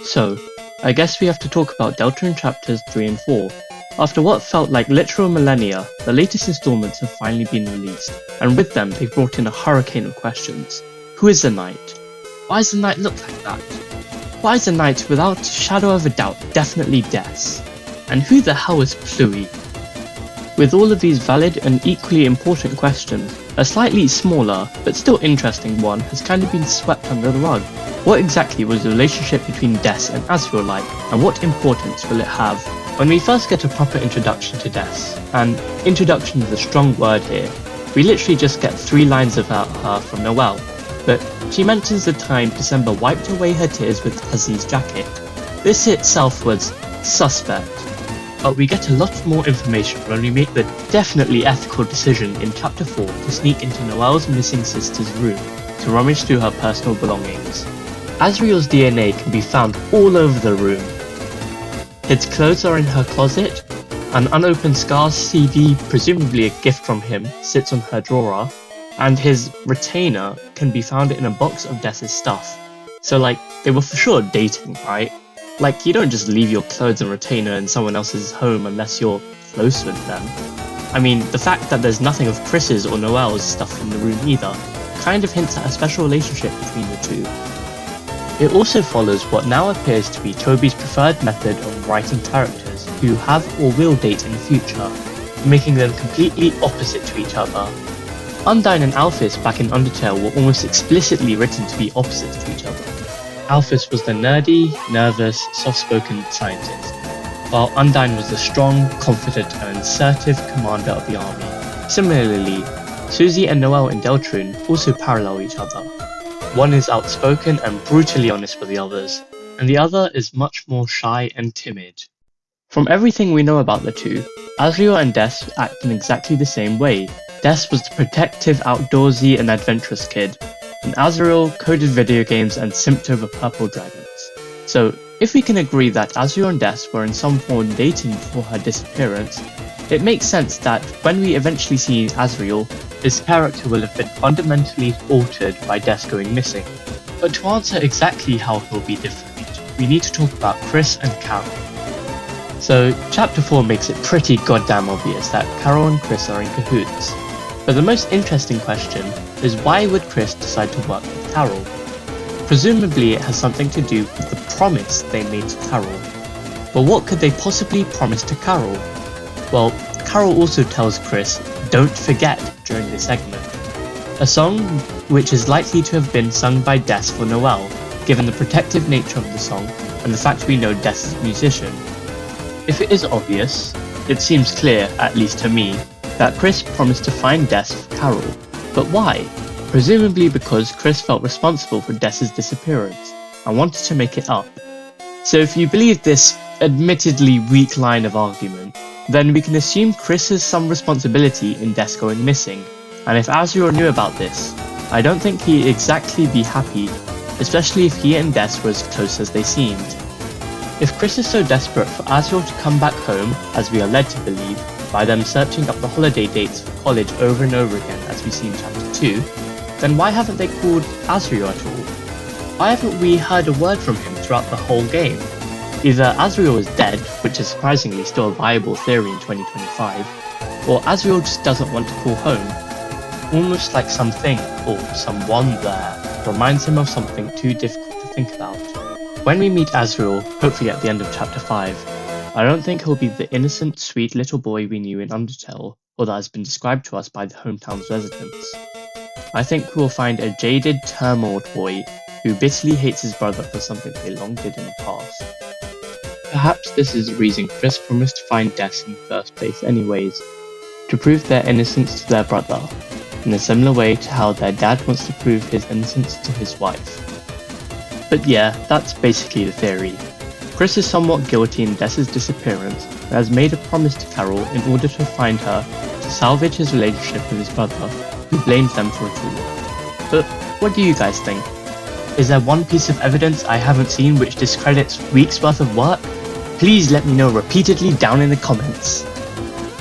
So, I guess we have to talk about Deltarune chapters 3 and 4. After what felt like literal millennia, the latest installments have finally been released, and with them they've brought in a hurricane of questions. Who is the knight? Why does the knight look like that? Why is the knight without a shadow of a doubt definitely Dess? And who the hell is Pluie? With all of these valid and equally important questions, a slightly smaller, but still interesting one has kind of been swept under the rug. What exactly was the relationship between Dess and Asriel like, and what importance will it have? When we first get a proper introduction to Dess, and introduction is a strong word here, we literally just get 3 lines about her from Noelle, but she mentions the time December wiped away her tears with Hussey's jacket. This itself was suspect. But we get a lot more information when we make the definitely ethical decision in chapter 4 to sneak into Noelle's missing sister's room to rummage through her personal belongings. Asriel's DNA can be found all over the room. His clothes are in her closet, an unopened Scars CD, presumably a gift from him, sits on her drawer, and his retainer can be found in a box of Dess's stuff. So they were for sure dating, right? You don't just leave your clothes and retainer in someone else's home unless you're close with them. I mean, the fact that there's nothing of Chris's or Noelle's stuff in the room either kind of hints at a special relationship between the two. It also follows what now appears to be Toby's preferred method of writing characters who have or will date in the future, making them completely opposite to each other. Undyne and Alphys back in Undertale were almost explicitly written to be opposites to each other. Alphys was the nerdy, nervous, soft-spoken scientist, while Undyne was the strong, confident and assertive commander of the army. Similarly, Susie and Noelle in Deltarune also parallel each other. One is outspoken and brutally honest with the others, and the other is much more shy and timid. From everything we know about the two, Asriel and Dess act in exactly the same way. Dess was the protective, outdoorsy and adventurous kid, and Asriel coded video games and simped over purple dragons. So, if we can agree that Asriel and Dess were in some form dating before her disappearance, it makes sense that when we eventually see Asriel, his character will have been fundamentally altered by Dess going missing. But to answer exactly how he'll be different, we need to talk about Chris and Carol. So, chapter 4 makes it pretty goddamn obvious that Carol and Chris are in cahoots. But the most interesting question is why would Chris decide to work with Carol? Presumably it has something to do with the promise they made to Carol. But what could they possibly promise to Carol? Well, Carol also tells Chris, "Don't forget," during this segment. A song which is likely to have been sung by Dess for Noelle, given the protective nature of the song and the fact we know Dess is a musician. If it is obvious, it seems clear, at least to me, that Chris promised to find Dess for Carol. But why? Presumably because Chris felt responsible for Dess's disappearance and wanted to make it up. So if you believe this admittedly weak line of argument, then we can assume Chris has some responsibility in Dess going missing, and if Asriel knew about this, I don't think he'd exactly be happy, especially if he and Dess were as close as they seemed. If Chris is so desperate for Asriel to come back home, as we are led to believe, by them searching up the holiday dates for college over and over again as we see in chapter 2, then why haven't they called Asriel at all? Why haven't we heard a word from him throughout the whole game? Either Asriel is dead, which is surprisingly still a viable theory in 2025, or Asriel just doesn't want to call home. Almost like something, or someone there, reminds him of something too difficult to think about. When we meet Asriel, hopefully at the end of chapter 5, I don't think he'll be the innocent, sweet little boy we knew in Undertale, or that has been described to us by the hometown's residents. I think we'll find a jaded, turmoiled boy who bitterly hates his brother for something they long did in the past. Perhaps this is the reason Chris promised to find Dess in the first place anyways, to prove their innocence to their brother, in a similar way to how their dad wants to prove his innocence to his wife. But yeah, that's basically the theory. Chris is somewhat guilty in Dess's disappearance and has made a promise to Carol in order to find her to salvage his relationship with his brother, who blames them for it all. But what do you guys think? Is there one piece of evidence I haven't seen which discredits weeks worth of work? Please let me know repeatedly down in the comments.